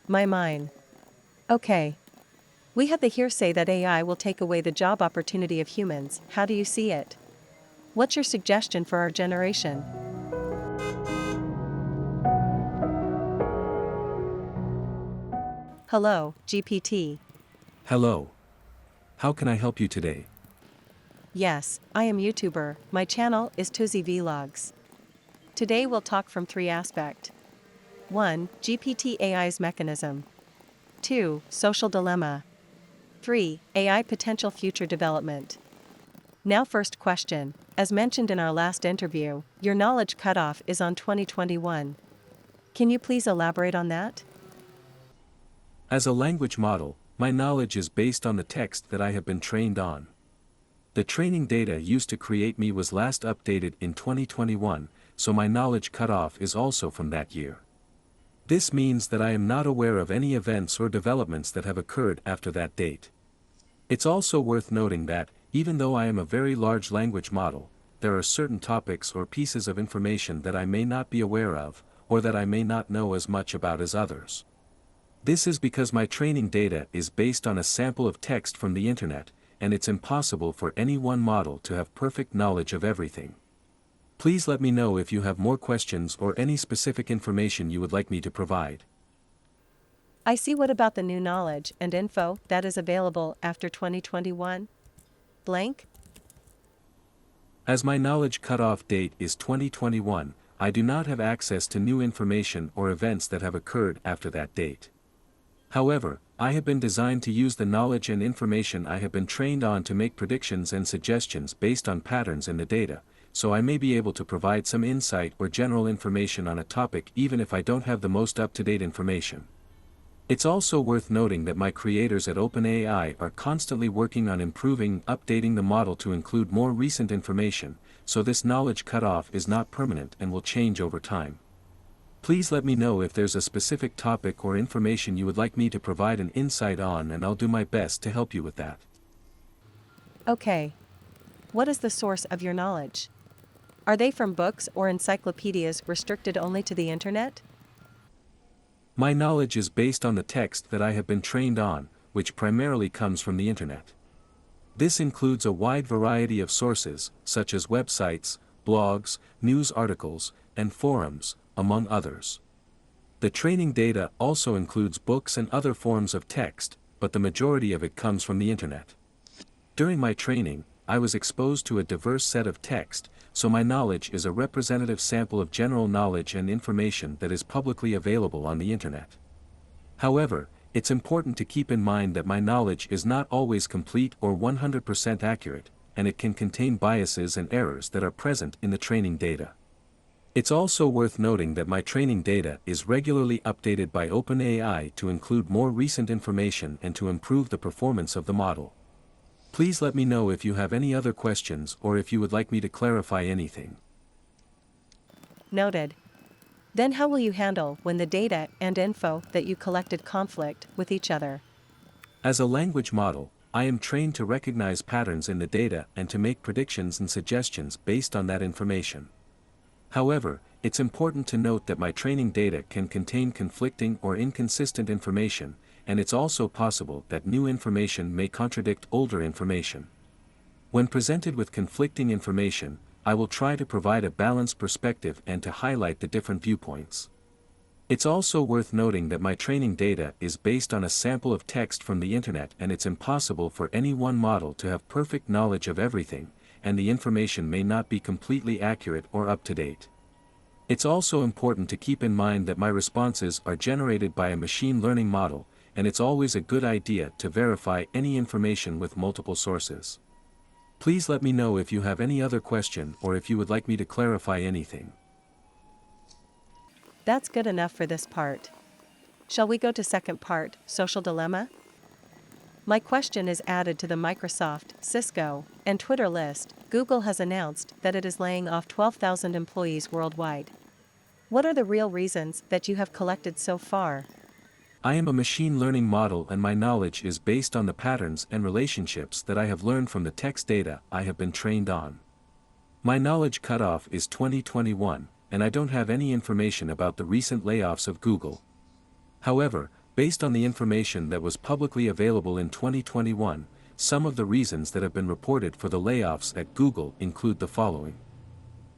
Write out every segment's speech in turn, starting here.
Mine. Okay. We had the hearsay that AI will take away the job opportunity of humans. How do you see it? What's your suggestion for our generation? Hello, GPT. Hello. How can I help you today? Yes, I am YouTuber. My channel is G2-The Vlogs. Today we'll talk from three aspects. 1. GPT AI's mechanism. 2. Social dilemma. 3. AI potential future development. Now first question, as mentioned in our last interview, your knowledge cutoff is on 2021. Can you please elaborate on that? As a language model, my knowledge is based on the text that I have been trained on. The training data used to create me was last updated in 2021, so my knowledge cutoff is also from that year. This means that I am not aware of any events or developments that have occurred after that date. It's also worth noting that, even though I am a very large language model, there are certain topics or pieces of information that I may not be aware of, or that I may not know as much about as others. This is because my training data is based on a sample of text from the internet, and it's impossible for any one model to have perfect knowledge of everything. Please let me know if you have more questions or any specific information you would like me to provide. I see. What about the new knowledge and info that is available after 2021? Blank? As my knowledge cutoff date is 2021, I do not have access to new information or events that have occurred after that date. However, I have been designed to use the knowledge and information I have been trained on to make predictions and suggestions based on patterns in the data, so I may be able to provide some insight or general information on a topic even if I don't have the most up-to-date information. It's also worth noting that my creators at OpenAI are constantly working on improving, updating the model to include more recent information, so this knowledge cutoff is not permanent and will change over time. Please let me know if there's a specific topic or information you would like me to provide an insight on, and I'll do my best to help you with that. Okay. What is the source of your knowledge? Are they from books or encyclopedias restricted only to the internet? My knowledge is based on the text that I have been trained on, which primarily comes from the internet. This includes a wide variety of sources, such as websites, blogs, news articles, and forums, among others. The training data also includes books and other forms of text, but the majority of it comes from the internet. During my training, I was exposed to a diverse set of text, so my knowledge is a representative sample of general knowledge and information that is publicly available on the internet. However, it's important to keep in mind that my knowledge is not always complete or 100% accurate, and it can contain biases and errors that are present in the training data. It's also worth noting that my training data is regularly updated by OpenAI to include more recent information and to improve the performance of the model. Please let me know if you have any other questions or if you would like me to clarify anything. Noted. Then how will you handle when the data and info that you collected conflict with each other? As a language model, I am trained to recognize patterns in the data and to make predictions and suggestions based on that information. However, it's important to note that my training data can contain conflicting or inconsistent information, and it's also possible that new information may contradict older information. When presented with conflicting information, I will try to provide a balanced perspective and to highlight the different viewpoints. It's also worth noting that my training data is based on a sample of text from the internet, and it's impossible for any one model to have perfect knowledge of everything, and the information may not be completely accurate or up to date. It's also important to keep in mind that my responses are generated by a machine learning model, and it's always a good idea to verify any information with multiple sources. Please let me know if you have any other question or if you would like me to clarify anything. That's good enough for this part. Shall we go to second part, social dilemma? My question is added to the Microsoft, Cisco, and Twitter list. Google has announced that it is laying off 12,000 employees worldwide. What are the real reasons that you have collected so far? I am a machine learning model, and my knowledge is based on the patterns and relationships that I have learned from the text data I have been trained on. My knowledge cutoff is 2021, and I don't have any information about the recent layoffs of Google. However, Based on the information that was publicly available in 2021, some of the reasons that have been reported for the layoffs at Google include the following.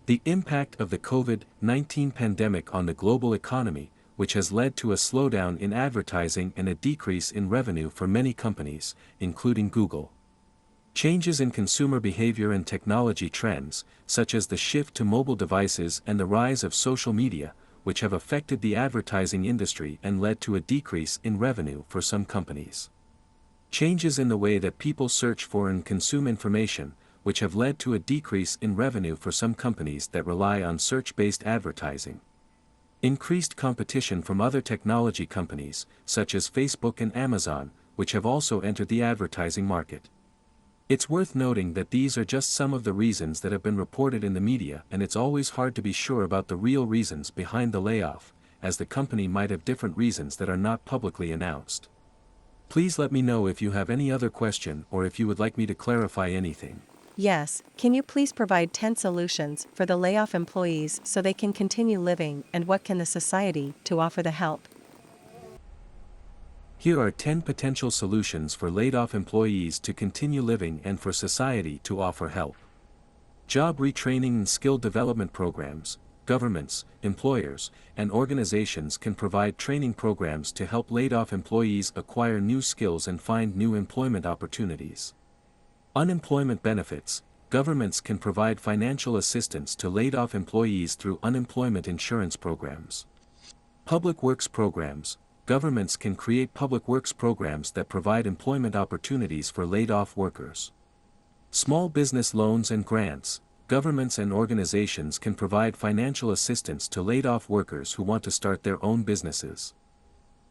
The impact of the COVID-19 pandemic on the global economy, which has led to a slowdown in advertising and a decrease in revenue for many companies, including Google. Changes in consumer behavior and technology trends, such as the shift to mobile devices and the rise of social media, which have affected the advertising industry and led to a decrease in revenue for some companies. Changes in the way that people search for and consume information, which have led to a decrease in revenue for some companies that rely on search-based advertising. Increased competition from other technology companies, such as Facebook and Amazon, which have also entered the advertising market. It's worth noting that these are just some of the reasons that have been reported in the media, and it's always hard to be sure about the real reasons behind the layoff, as the company might have different reasons that are not publicly announced. Please let me know if you have any other question or if you would like me to clarify anything. Yes, can you please provide 10 solutions for the layoff employees so they can continue living, and what can the society to offer the help? Here are 10 potential solutions for laid-off employees to continue living and for society to offer help. Job retraining and skill development programs. Governments, employers, and organizations can provide training programs to help laid-off employees acquire new skills and find new employment opportunities. Unemployment benefits. Governments can provide financial assistance to laid-off employees through unemployment insurance programs. Public works programs. Governments can create public works programs that provide employment opportunities for laid-off workers. Small business loans and grants. Governments and organizations can provide financial assistance to laid-off workers who want to start their own businesses.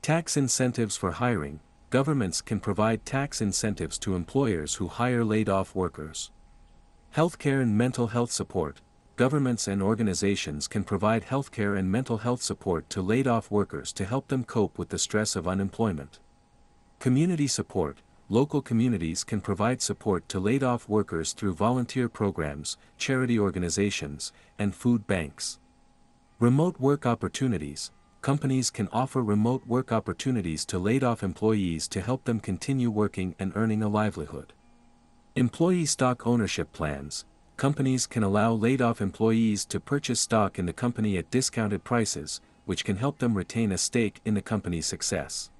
Tax incentives for hiring. Governments can provide tax incentives to employers who hire laid-off workers. Healthcare and mental health support. Governments and organizations can provide healthcare and mental health support to laid-off workers to help them cope with the stress of unemployment. Community support. Local communities can provide support to laid-off workers through volunteer programs, charity organizations, and food banks. Remote work opportunities. Companies can offer remote work opportunities to laid-off employees to help them continue working and earning a livelihood. Employee stock ownership plans. Companies can allow laid-off employees to purchase stock in the company at discounted prices, which can help them retain a stake in the company's success.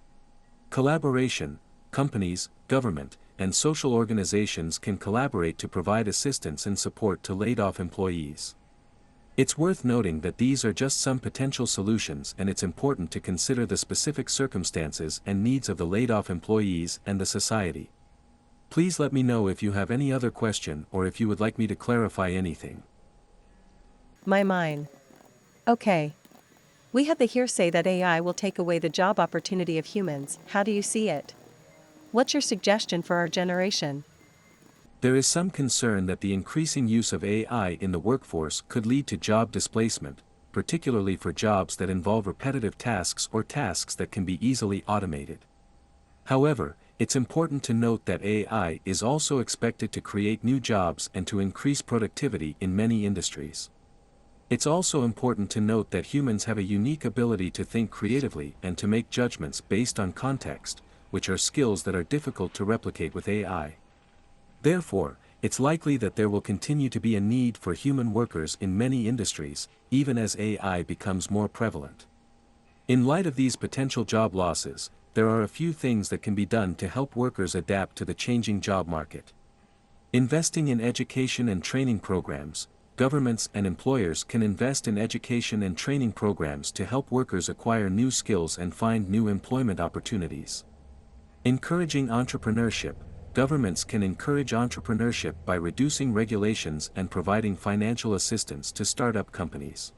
Collaboration. Companies, government, and social organizations can collaborate to provide assistance and support to laid-off employees. It's worth noting that these are just some potential solutions, and it's important to consider the specific circumstances and needs of the laid-off employees and the society. Please let me know if you have any other question or if you would like me to clarify anything. Mine. Okay. We had the hearsay that AI will take away the job opportunity of humans. How do you see it? What's your suggestion for our generation? There is some concern that the increasing use of AI in the workforce could lead to job displacement, particularly for jobs that involve repetitive tasks or tasks that can be easily automated. However, it's important to note that AI is also expected to create new jobs and to increase productivity in many industries. It's also important to note that humans have a unique ability to think creatively and to make judgments based on context, which are skills that are difficult to replicate with AI. Therefore, it's likely that there will continue to be a need for human workers in many industries, even as AI becomes more prevalent. In light of these potential job losses, there are a few things that can be done to help workers adapt to the changing job market. Investing in education and training programs. Governments and employers can invest in education and training programs to help workers acquire new skills and find new employment opportunities. Encouraging entrepreneurship. Governments can encourage entrepreneurship by reducing regulations and providing financial assistance to startup companies.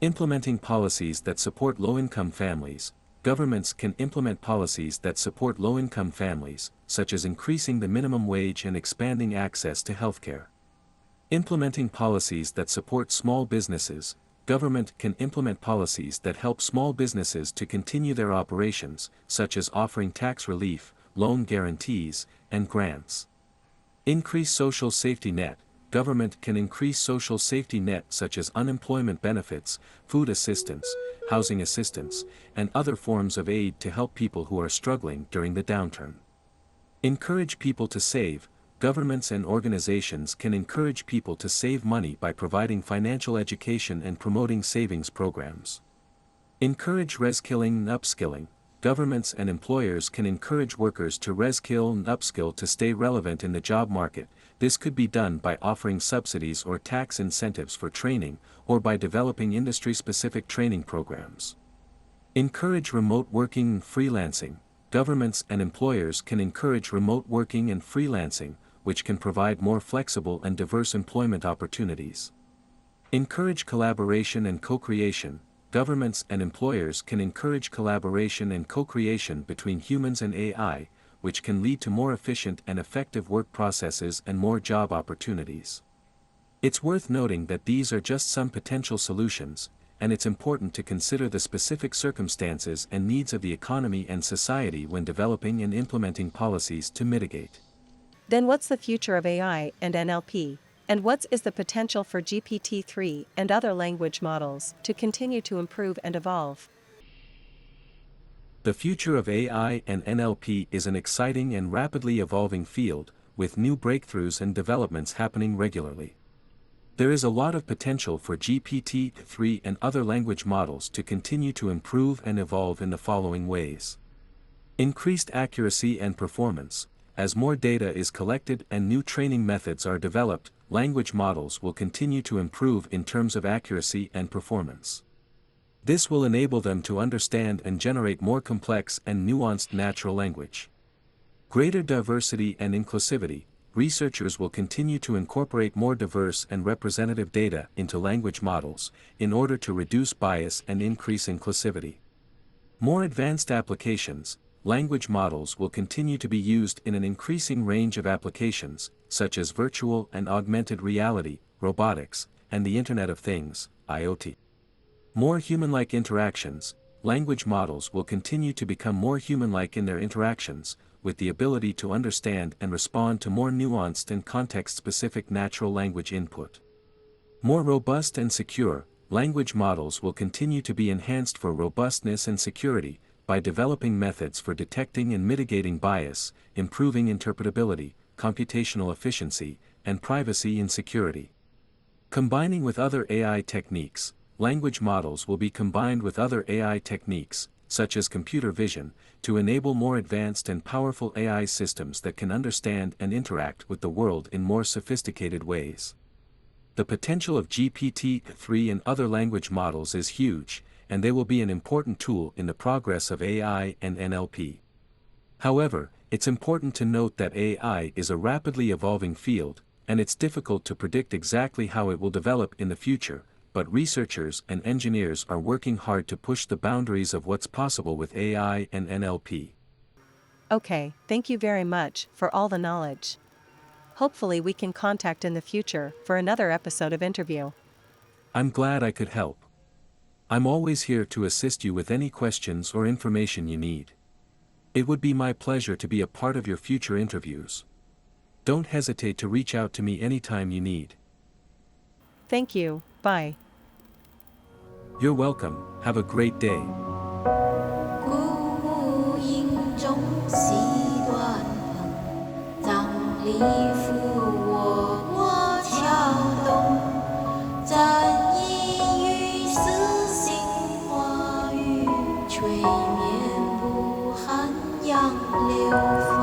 Implementing policies that support low-income families. Governments can implement policies that support low-income families, such as increasing the minimum wage and expanding access to healthcare. Implementing policies that support small businesses. Government can implement policies that help small businesses to continue their operations, such as offering tax relief, loan guarantees, and grants. Increase social safety net. government can increase social safety net such as unemployment benefits, food assistance, housing assistance, and other forms of aid to help people who are struggling during the downturn. Encourage people to save. Governments and organizations can encourage people to save money by providing financial education and promoting savings programs. Encourage reskilling and upskilling. Governments and employers can encourage workers to reskill and upskill to stay relevant in the job market. This could be done by offering subsidies or tax incentives for training, or by developing industry-specific training programs. Encourage remote working and freelancing. Governments and employers can encourage remote working and freelancing, which can provide more flexible and diverse employment opportunities. Encourage collaboration and co-creation. Governments and employers can encourage collaboration and co-creation between humans and AI, which can lead to more efficient and effective work processes and more job opportunities. It's worth noting that these are just some potential solutions, and it's important to consider the specific circumstances and needs of the economy and society when developing and implementing policies to mitigate. Then what's the future of AI and NLP? And what is the potential for GPT-3 and other language models to continue to improve and evolve? The future of AI and NLP is an exciting and rapidly evolving field, with new breakthroughs and developments happening regularly. There is a lot of potential for GPT-3 and other language models to continue to improve and evolve in the following ways. Increased accuracy and performance. As more data is collected and new training methods are developed, language models will continue to improve in terms of accuracy and performance. This will enable them to understand and generate more complex and nuanced natural language. Greater diversity and inclusivity. Researchers will continue to incorporate more diverse and representative data into language models, in order to reduce bias and increase inclusivity. More advanced applications. Language models will continue to be used in an increasing range of applications, such as virtual and augmented reality, robotics, and the Internet of Things, IoT. More human-like interactions. Language models will continue to become more human-like in their interactions, with the ability to understand and respond to more nuanced and context-specific natural language input. More robust and secure. Language models will continue to be enhanced for robustness and security, by developing methods for detecting and mitigating bias, improving interpretability, computational efficiency, and privacy and security. Combining with other AI techniques. Language models will be combined with other AI techniques, such as computer vision, to enable more advanced and powerful AI systems that can understand and interact with the world in more sophisticated ways. The potential of GPT-3 and other language models is huge, and they will be an important tool in the progress of AI and NLP. However, it's important to note that AI is a rapidly evolving field, and it's difficult to predict exactly how it will develop in the future, but researchers and engineers are working hard to push the boundaries of what's possible with AI and NLP. Okay, thank you very much for all the knowledge. Hopefully we can contact in the future for another episode of interview. I'm glad I could help. I'm always here to assist you with any questions or information you need. It would be my pleasure to be a part of your future interviews. Don't hesitate to reach out to me anytime you need. Thank you, bye. You're welcome, have a great day. 古音中西断横，藏里覆我敲动，战意与诗心花语，吹面不寒杨柳风。